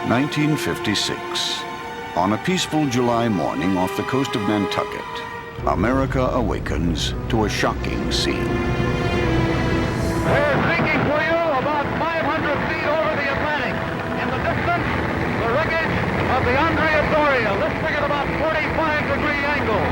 1956. On a peaceful July morning off the coast of Nantucket, America awakens to a shocking scene. We're sinking for you about 500 feet over the Atlantic. In the distance, the wreckage of the Andrea Doria, listing at about 45-degree angle.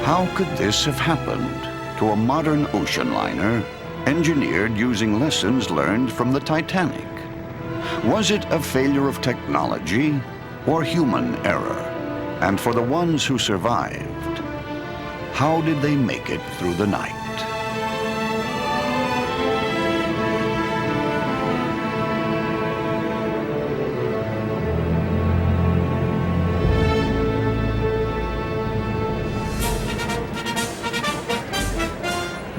How could this have happened to a modern ocean liner engineered using lessons learned from the Titanic? Was it a failure of technology or human error? And for the ones who survived, how did they make it through the night?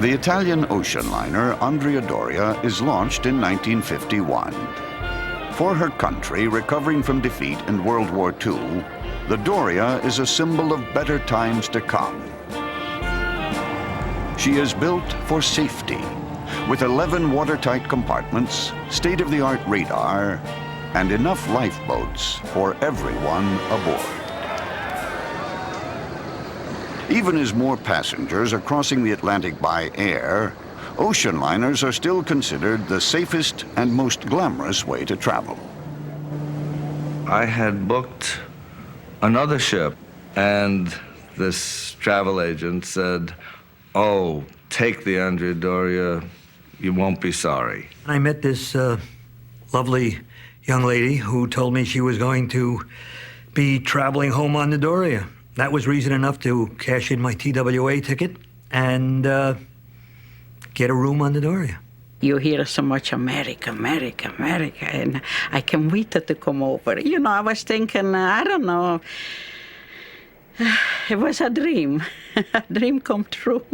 The Italian ocean liner Andrea Doria is launched in 1951. For her country recovering from defeat in World War II, the Doria is a symbol of better times to come. She is built for safety, with 11 watertight compartments, state-of-the-art radar, and enough lifeboats for everyone aboard. Even as more passengers are crossing the Atlantic by air, ocean liners are still considered the safest and most glamorous way to travel. I had booked another ship, and this travel agent said, "Oh, take the Andrea Doria, you won't be sorry." I met this lovely young lady who told me she was going to be traveling home on the Doria. That was reason enough to cash in my TWA ticket and get a room on the Doria. You hear so much America, America, America, and I can't wait to come over. You know, I was thinking, I don't know, it was a dream, a dream come true.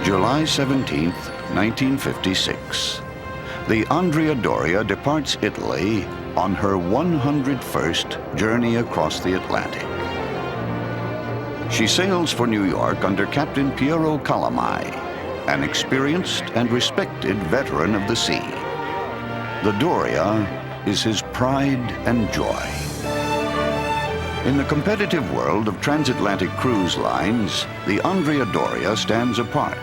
July 17th, 1956. The Andrea Doria departs Italy on her 101st journey across the Atlantic. She sails for New York under Captain Piero Calamai, an experienced and respected veteran of the sea. The Doria is his pride and joy. In the competitive world of transatlantic cruise lines, the Andrea Doria stands apart.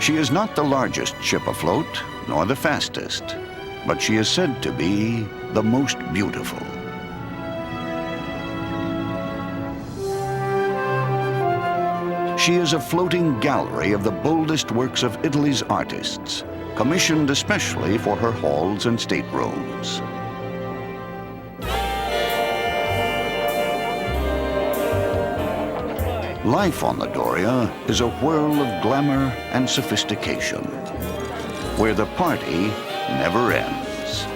She is not the largest ship afloat, nor the fastest, but she is said to be the most beautiful. She is a floating gallery of the boldest works of Italy's artists, commissioned especially for her halls and staterooms. Life on the Doria is a whirl of glamour and sophistication, where the party never ends.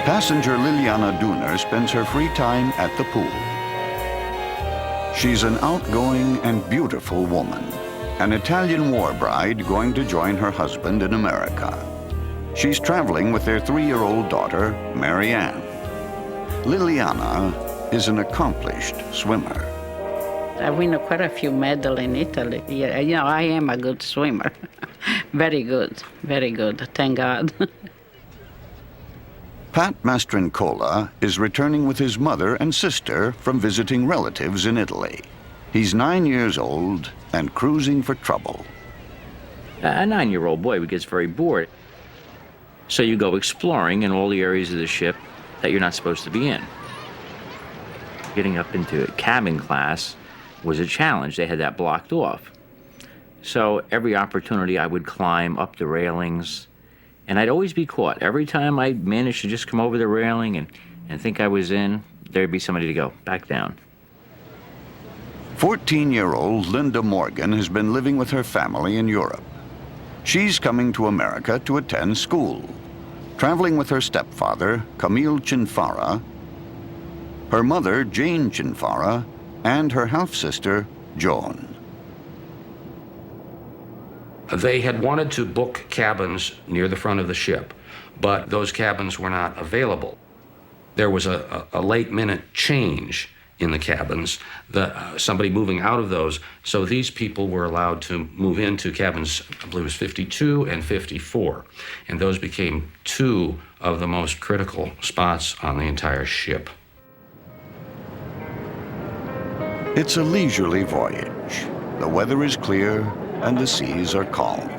Passenger Liliana Duner spends her free time at the pool. She's an outgoing and beautiful woman, an Italian war bride going to join her husband in America. She's traveling with their 3-year-old daughter, Marianne. Liliana is an accomplished swimmer. I win quite a few medals in Italy. Yeah, you know, I am a good swimmer. Very good, thank God. Pat Mastrancola is returning with his mother and sister from visiting relatives in Italy. He's 9 years old and cruising for trouble. A 9-year-old boy gets very bored. So you go exploring in all the areas of the ship that you're not supposed to be in. Getting up into cabin class was a challenge. They had that blocked off. So every opportunity I would climb up the railings, and I'd always be caught. Every time I managed to just come over the railing and think I was in, there'd be somebody to go, back down. 14-year-old Linda Morgan has been living with her family in Europe. She's coming to America to attend school, traveling with her stepfather, Camille Cinfara, her mother, Jane Cinfara, and her half-sister, Joan. They had wanted to book cabins near the front of the ship, but those cabins were not available. there was a late-minute change in the cabins, somebody moving out of those. So these people were allowed to move into cabins, I believe it was 52 and 54. And those became two of the most critical spots on the entire ship. It's a leisurely voyage. The weather is clear and the seas are calm.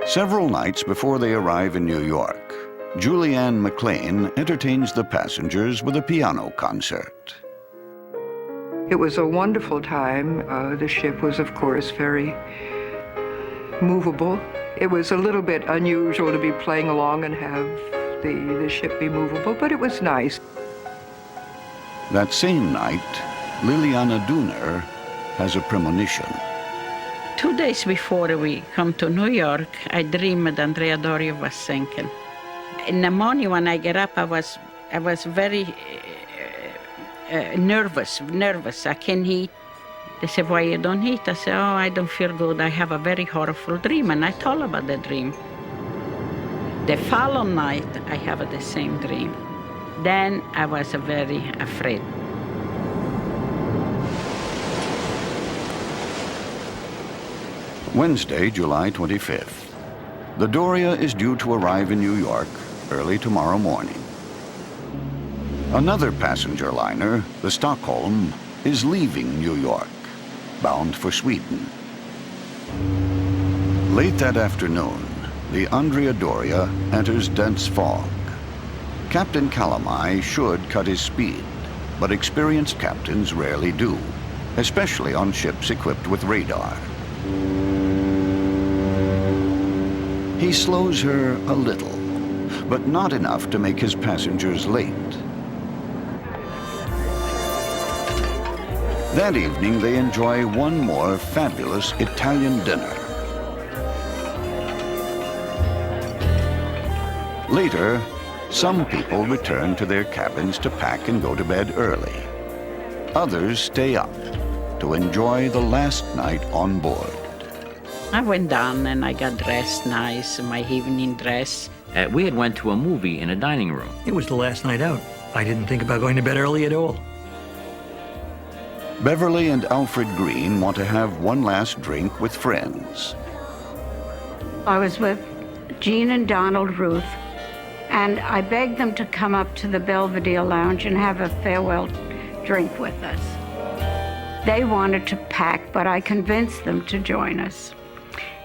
Several nights before they arrive in New York, Julianne McLean entertains the passengers with a piano concert. It was a wonderful time. The ship was, of course, very movable. It was a little bit unusual to be playing along and have the ship be movable, but it was nice. That same night, Liliana Dooner has a premonition. 2 days before we come to New York, I dreamed Andrea Doria was sinking. In the morning when I get up, I was very nervous. I can't eat. They said, why you don't eat? I said, oh, I don't feel good. I have a very horrible dream, and I told about the dream. The following night, I have the same dream. Then I was very afraid. Wednesday, July 25th. The Doria is due to arrive in New York early tomorrow morning. Another passenger liner, the Stockholm, is leaving New York, bound for Sweden. Late that afternoon, the Andrea Doria enters dense fog. Captain Calamai should cut his speed, but experienced captains rarely do, especially on ships equipped with radar. He slows her a little, but not enough to make his passengers late. That evening, they enjoy one more fabulous Italian dinner. Later, some people return to their cabins to pack and go to bed early. Others stay up to enjoy the last night on board. I went down and I got dressed nice, my evening dress. We had went to a movie in a dining room. It was the last night out. I didn't think about going to bed early at all. Beverly and Alfred Green want to have one last drink with friends. I was with Jean and Donald Ruth, and I begged them to come up to the Belvedere Lounge and have a farewell drink with us. They wanted to pack, but I convinced them to join us.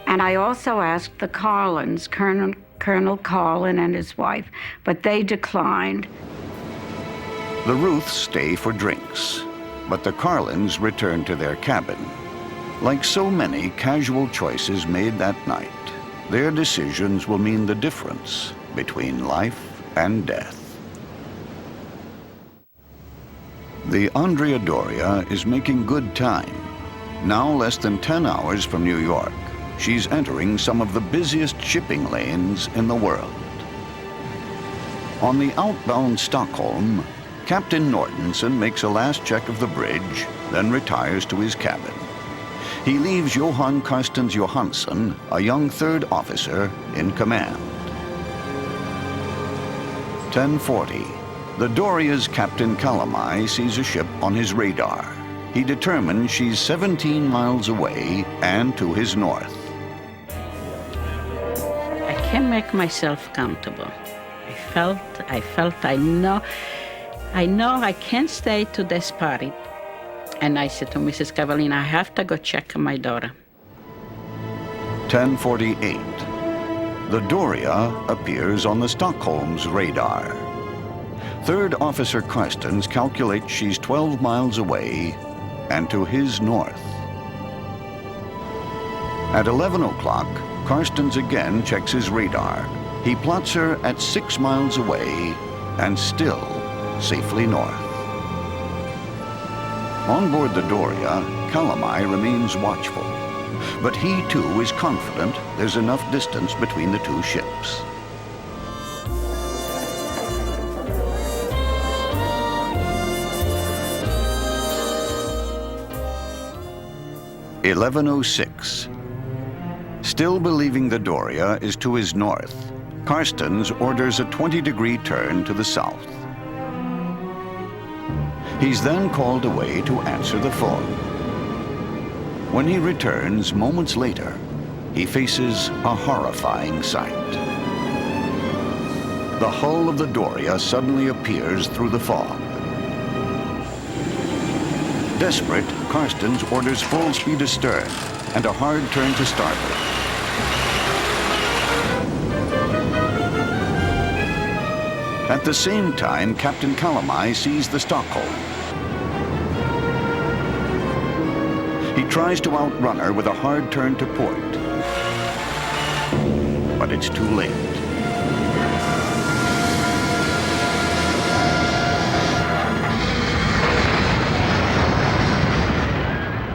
And I also asked the Carlins, Colonel Carlin and his wife, but they declined. The Ruths stay for drinks, but the Carlins return to their cabin. Like so many casual choices made that night, their decisions will mean the difference between life and death. The Andrea Doria is making good time. Now less than 10 hours from New York, she's entering some of the busiest shipping lanes in the world. On the outbound Stockholm, Captain Nortenson makes a last check of the bridge, then retires to his cabin. He leaves Johan Carstens Johansson, a young third officer, in command. 10:40. The Doria's Captain Calamai sees a ship on his radar. He determines she's 17 miles away and to his north. I can't make myself comfortable. I know I can't stay to this party. And I said to Mrs. Cavallina, I have to go check on my daughter. 10:48. The Doria appears on the Stockholm's radar. Third Officer Carstens calculates she's 12 miles away and to his north. At 11 o'clock, Carstens again checks his radar. He plots her at 6 miles away and still safely north. On board the Doria, Calamai remains watchful, but he too is confident there's enough distance between the two ships. (11:06). Still believing the Doria is to his north, Carstens orders a 20-degree turn to the south. He's then called away to answer the phone. When he returns moments later, he faces a horrifying sight. The hull of the Doria suddenly appears through the fog. Desperate, Carstens orders full speed astern and a hard turn to starboard. At the same time, Captain Calamai sees the Stockholm. He tries to outrun her with a hard turn to port. But it's too late.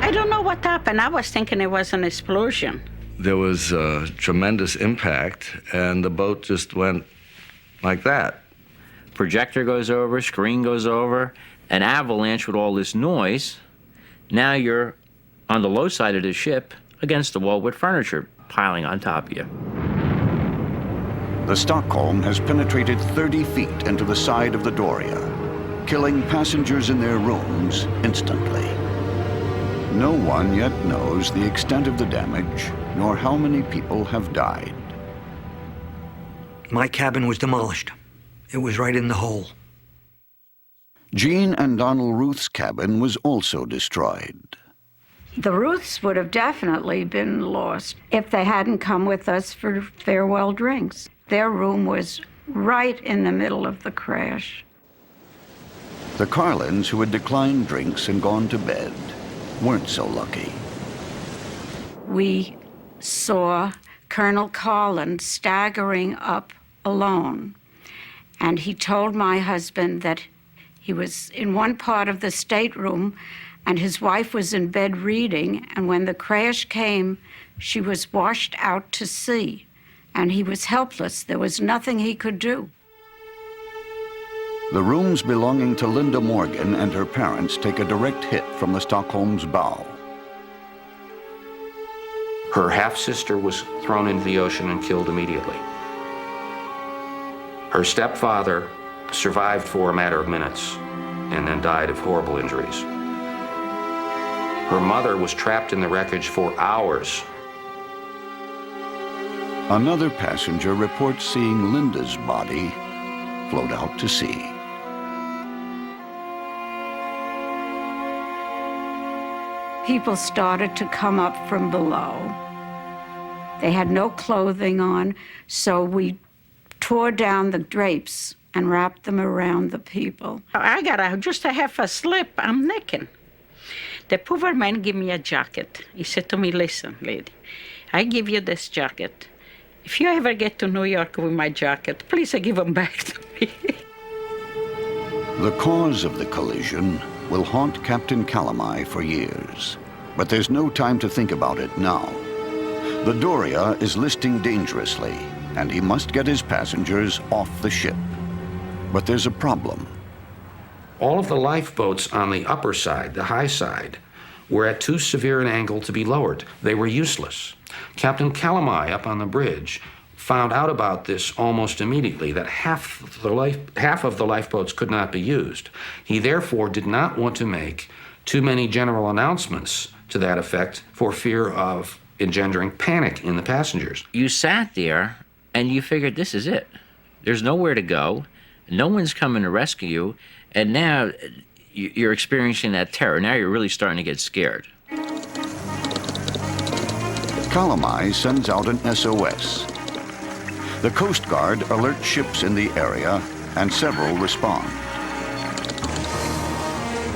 I don't know what happened. I was thinking it was an explosion. There was a tremendous impact, and the boat just went like that. Projector goes over, screen goes over, an avalanche with all this noise. Now you're on the low side of the ship against the wall with furniture piling on top of you. The Stockholm has penetrated 30 feet into the side of the Doria, killing passengers in their rooms instantly. No one yet knows the extent of the damage, nor how many people have died. My cabin was demolished. It was right in the hole. Jean and Donald Ruth's cabin was also destroyed. The Ruths would have definitely been lost if they hadn't come with us for farewell drinks. Their room was right in the middle of the crash. The Carlins, who had declined drinks and gone to bed, weren't so lucky. We saw Colonel Carlin staggering up alone. And he told my husband that he was in one part of the stateroom and his wife was in bed reading, and when the crash came, she was washed out to sea, and he was helpless. There was nothing he could do. The rooms belonging to Linda Morgan and her parents take a direct hit from the Stockholm's bow. Her half-sister was thrown into the ocean and killed immediately. Her stepfather survived for a matter of minutes and then died of horrible injuries. Her mother was trapped in the wreckage for hours. Another passenger reports seeing Linda's body float out to sea. People started to come up from below. They had no clothing on, so we tore down the drapes and wrapped them around the people. I got just a half a slip. I'm naked. The poor man gave me a jacket. He said to me, listen, lady, I give you this jacket. If you ever get to New York with my jacket, please give them back to me. The cause of the collision will haunt Captain Calamai for years, but there's no time to think about it now. The Doria is listing dangerously, and he must get his passengers off the ship. But there's a problem. All of the lifeboats on the upper side, the high side, were at too severe an angle to be lowered. They were useless. Captain Calamai up on the bridge found out about this almost immediately, that half of the lifeboats could not be used. He therefore did not want to make too many general announcements to that effect for fear of engendering panic in the passengers. You sat there and you figured, this is it. There's nowhere to go. No one's coming to rescue you. And now you're experiencing that terror. Now you're really starting to get scared. Calamai sends out an SOS. The Coast Guard alerts ships in the area, and several respond.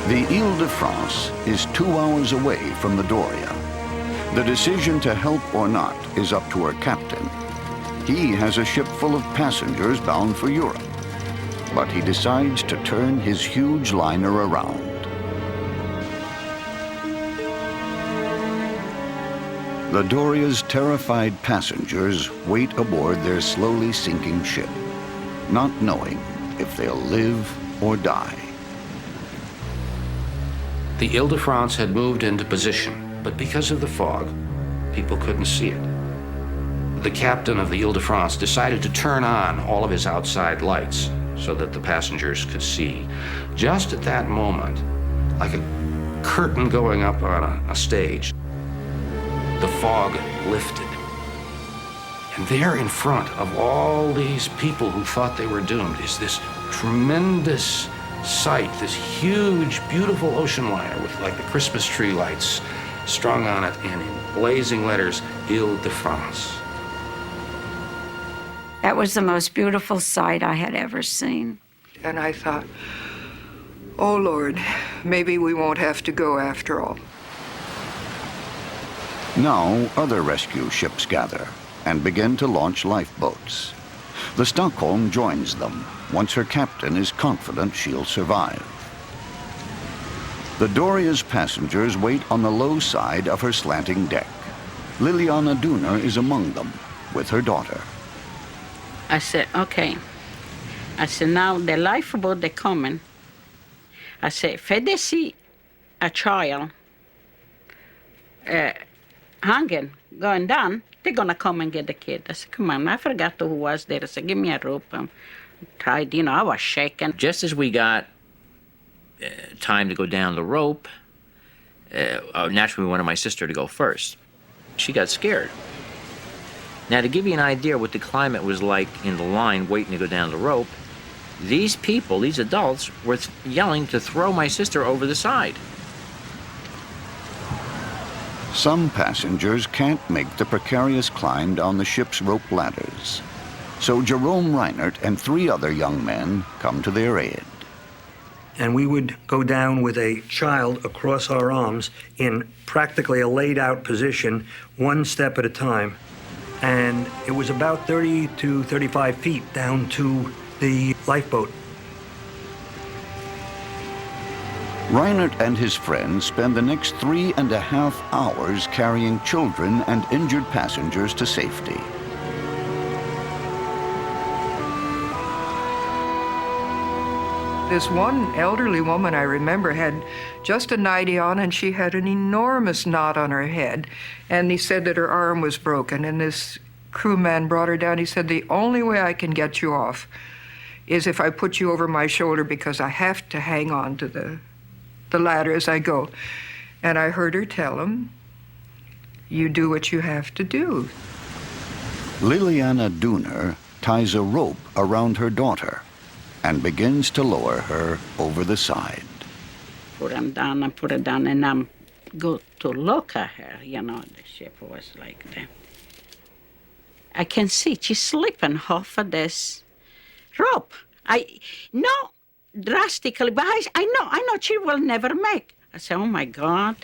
The Ile-de-France is 2 hours away from the Doria. The decision to help or not is up to her captain. He has a ship full of passengers bound for Europe, but he decides to turn his huge liner around. The Doria's terrified passengers wait aboard their slowly sinking ship, not knowing if they'll live or die. The Ile-de-France had moved into position, but because of the fog, people couldn't see it. the captain of the Ile-de-France decided to turn on all of his outside lights so that the passengers could see. Just at that moment, like a curtain going up on a stage, the fog lifted. And there in front of all these people who thought they were doomed is this tremendous sight, this huge, beautiful ocean liner with like the Christmas tree lights strung on it and in blazing letters, Ile-de-France. That was the most beautiful sight I had ever seen. And I thought, oh Lord, maybe we won't have to go after all. Now, other rescue ships gather and begin to launch lifeboats. The Stockholm joins them once her captain is confident she'll survive. The Doria's passengers wait on the low side of her slanting deck. Liliana Dooner is among them with her daughter. I said, okay. I said, now the lifeboat, they're coming. I said, if they see a child hanging, going down, they're going to come and get the kid. I said, come on, I forgot who was there. I said, give me a rope. Tried, I was shaking. Just as we got time to go down the rope, naturally we wanted my sister to go first. She got scared. Now, to give you an idea what the climate was like in the line waiting to go down the rope, these people, these adults, were yelling to throw my sister over the side. Some passengers can't make the precarious climb down the ship's rope ladders. So Jerome Reinert and 3 other young men come to their aid. And we would go down with a child across our arms in practically a laid-out position, one step at a time. And it was about 30 to 35 feet down to the lifeboat. Reinert and his friends spend the next 3.5 hours carrying children and injured passengers to safety. This one elderly woman I remember had just a nightie on, and she had an enormous knot on her head. And he said that her arm was broken, and this crewman brought her down. He said, the only way I can get you off is if I put you over my shoulder, because I have to hang on to the ladder as I go. And I heard her tell him, you do what you have to do. Liliana Dooner ties a rope around her daughter and begins to lower her over the side. Put her down, and I'm go to look at her, the ship was like that. I can see she's slipping off of this rope. Not drastically, but I know she will never make. I say, oh my God.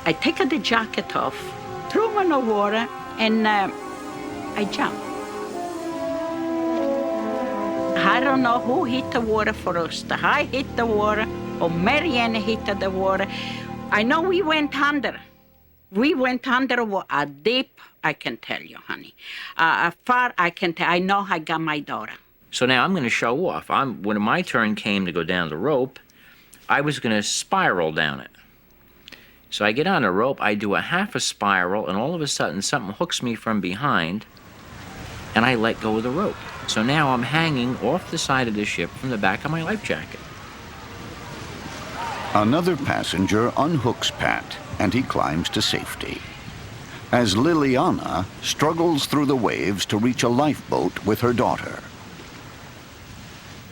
I take the jacket off, throw her in the water, and I jump. I don't know who hit the water first. I hit the water, or Marianne hit the water. I know we went under. We went under a deep, I can tell you, honey. Far, I can tell. I know I got my daughter. So now I'm going to show off. When my turn came to go down the rope, I was going to spiral down it. So I get on the rope, I do a half a spiral, and all of a sudden something hooks me from behind, and I let go of the rope. So now I'm hanging off the side of the ship from the back of my life jacket. Another passenger unhooks Pat, and he climbs to safety. As Liliana struggles through the waves to reach a lifeboat with her daughter.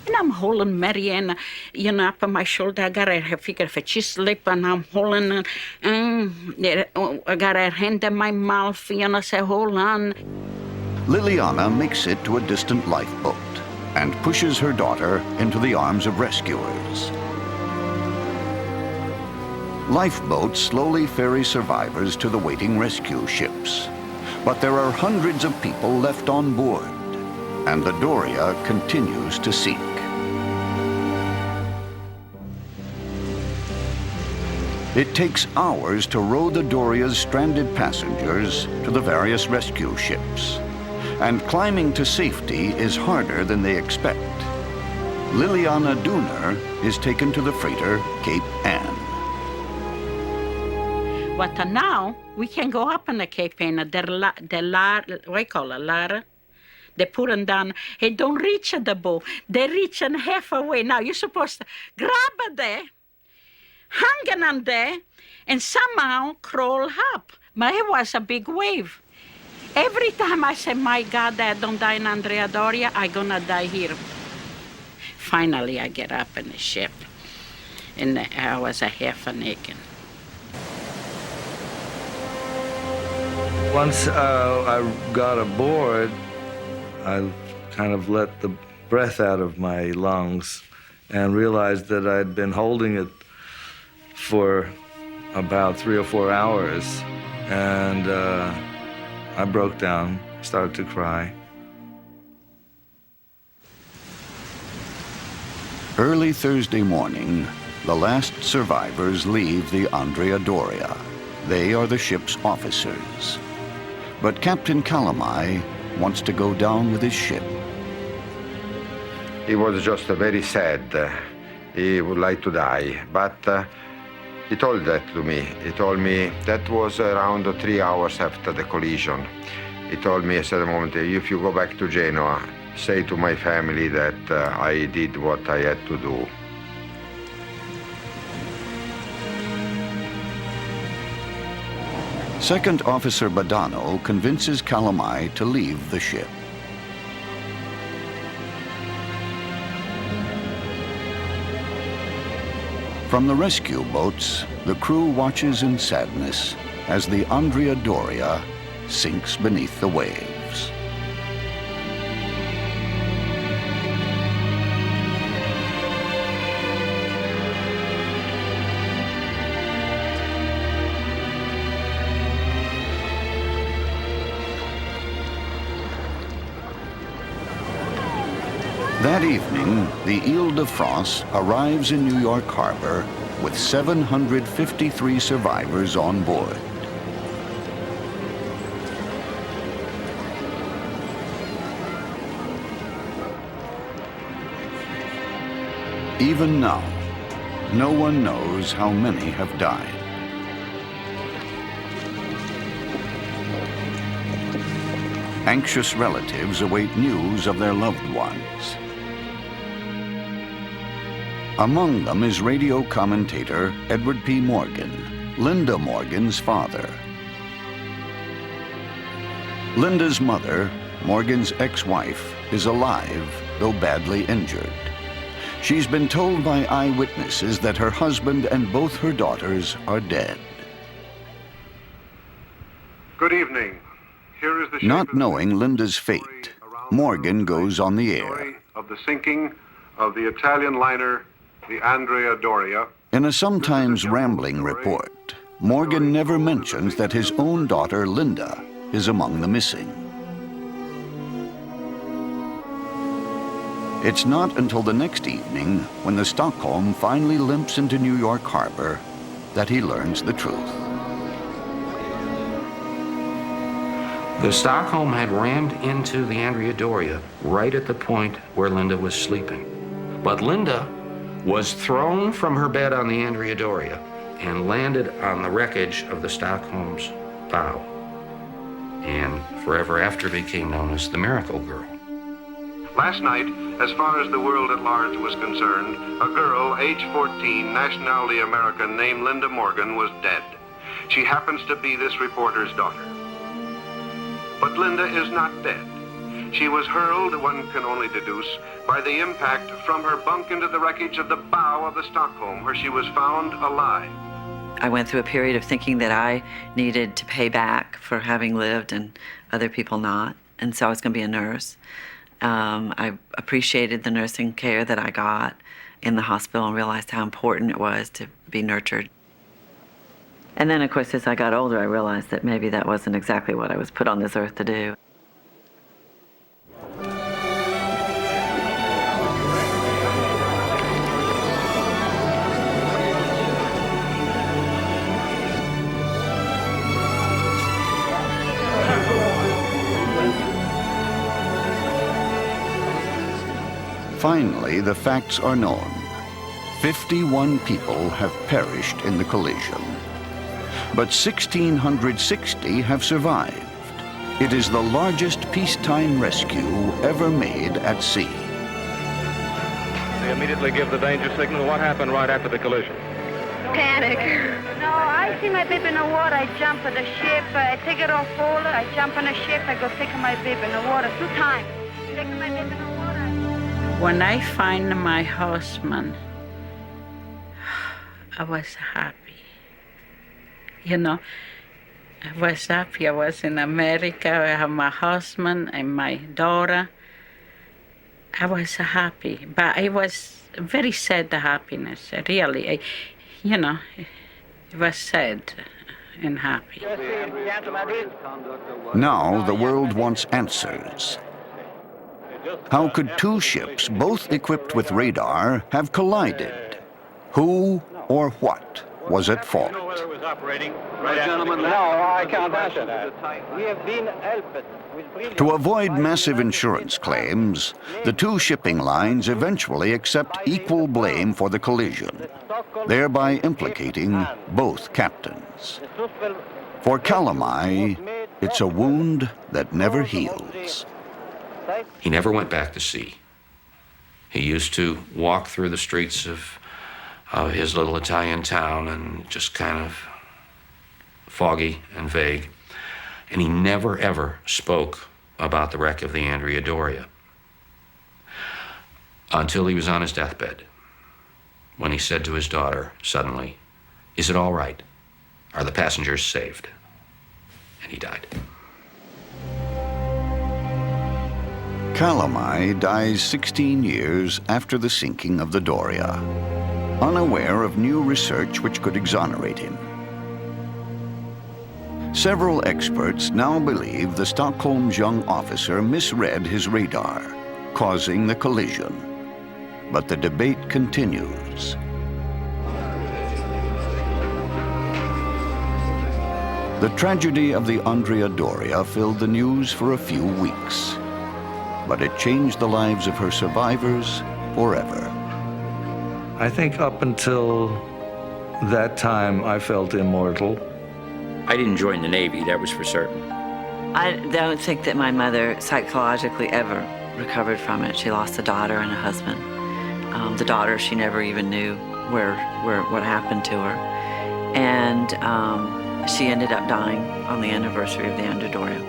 And I'm holding Marianne, up on my shoulder. I got her figure if she slip, and I'm holding her. I got her hand in my mouth, say, hold on. Liliana makes it to a distant lifeboat and pushes her daughter into the arms of rescuers. Lifeboats slowly ferry survivors to the waiting rescue ships. But there are hundreds of people left on board, and the Doria continues to seek. It takes hours to row the Doria's stranded passengers to the various rescue ships. And climbing to safety is harder than they expect. Liliana Dooner is taken to the freighter Cape Ann. But now we can go up in the Cape Ann. What do you call it, ladder? They put them down. They don't reach the boat. They reach in halfway. Now you're supposed to grab it there, hanging on there, and somehow crawl up. But it was a big wave. Every time I say, my God, I don't die in Andrea Doria, I'm gonna die here. Finally, I get up in the ship, and I was a half naked. Once I got aboard, I kind of let the breath out of my lungs and realized that I'd been holding it for about 3 or 4 hours. And I broke down, started to cry. Early Thursday morning, the last survivors leave the Andrea Doria. They are the ship's officers. But Captain Calamai wants to go down with his ship. He was just very sad. He would like to die, but he told that to me. He told me that was around 3 hours after the collision. He told me, at a moment, if you go back to Genoa, say to my family that I did what I had to do. Second Officer Badano convinces Calamai to leave the ship. From the rescue boats, the crew watches in sadness as the Andrea Doria sinks beneath the waves. That evening, the Ile-de-France arrives in New York Harbor with 753 survivors on board. Even now, no one knows how many have died. Anxious relatives await news of their loved ones. Among them is radio commentator Edward P. Morgan, Linda Morgan's father. Linda's mother, Morgan's ex-wife, is alive, though badly injured. She's been told by eyewitnesses that her husband and both her daughters are dead. Good evening. Here is the Not knowing Linda's fate, Morgan goes on the air. Of the sinking of the Italian liner, the Andrea Doria. In a sometimes rambling report, Morgan never mentions that his own daughter, Linda, is among the missing. It's not until the next evening, when the Stockholm finally limps into New York Harbor, that he learns the truth. The Stockholm had rammed into the Andrea Doria right at the point where Linda was sleeping. But Linda was thrown from her bed on the Andrea Doria and landed on the wreckage of the Stockholm's bow, and forever after became known as the Miracle Girl. Last night, as far as the world at large was concerned, a girl, age 14, nationality American, named Linda Morgan, was dead. She happens to be this reporter's daughter. But Linda is not dead. She was hurled, one can only deduce, by the impact from her bunk into the wreckage of the bow of the Stockholm, where she was found alive. I went through a period of thinking that I needed to pay back for having lived and other people not, and so I was going to be a nurse. I appreciated the nursing care that I got in the hospital and realized how important it was to be nurtured. And then, of course, as I got older, I realized that maybe that wasn't exactly what I was put on this earth to do. Finally, the facts are known. 51 people have perished in the collision. but 1,660 have survived. It is the largest peacetime rescue ever made at sea. They immediately give the danger signal. What happened right after the collision? Panic. No, I see my baby in the water. I jump on the ship. I take it off hold. I jump on the ship. I go take my baby in the water 2 times. Take my baby in the water. When I find my husband, I was happy. You know, I was happy. I was in America. I have my husband and my daughter. I was happy, but it was very sad happiness, really. You know, it was sad and happy. Now the world wants answers. How could 2 ships, both equipped with radar, have collided? Who or what was at fault? Gentlemen, no, I can't answer that. We have been helped. To avoid massive insurance claims, the 2 shipping lines eventually accept equal blame for the collision, thereby implicating both captains. For Calamai, it's a wound that never heals. He never went back to sea. He used to walk through the streets of his little Italian town and just kind of foggy and vague. And he never, ever spoke about the wreck of the Andrea Doria until he was on his deathbed, when he said to his daughter suddenly, "Is it all right? Are the passengers saved?" And he died. Calamai dies 16 years after the sinking of the Doria, unaware of new research which could exonerate him. Several experts now believe the Stockholm's young officer misread his radar, causing the collision. But the debate continues. The tragedy of the Andrea Doria filled the news for a few weeks, but it changed the lives of her survivors forever. I think up until that time, I felt immortal. I didn't join the Navy, that was for certain. I don't think that my mother psychologically ever recovered from it. She lost a daughter and a husband. The daughter, she never even knew what happened to her. And she ended up dying on the anniversary of the Andrea Doria.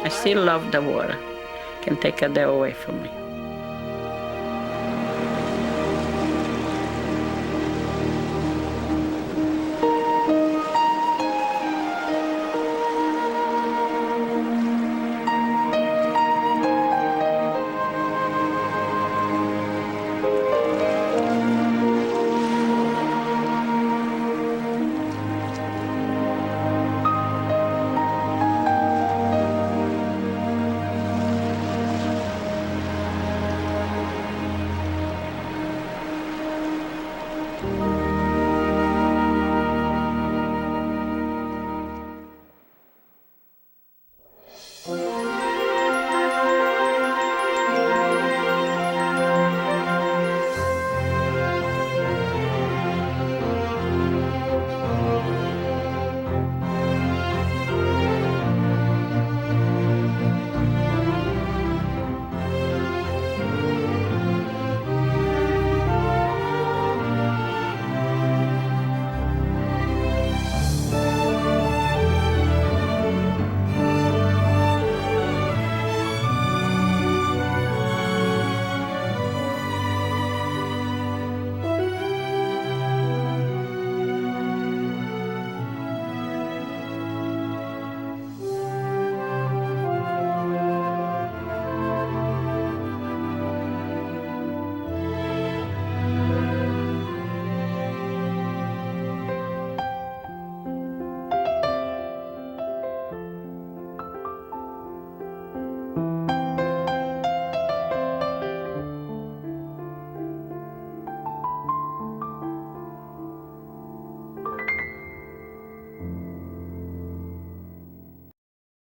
I still love the water. Can take a day away from me.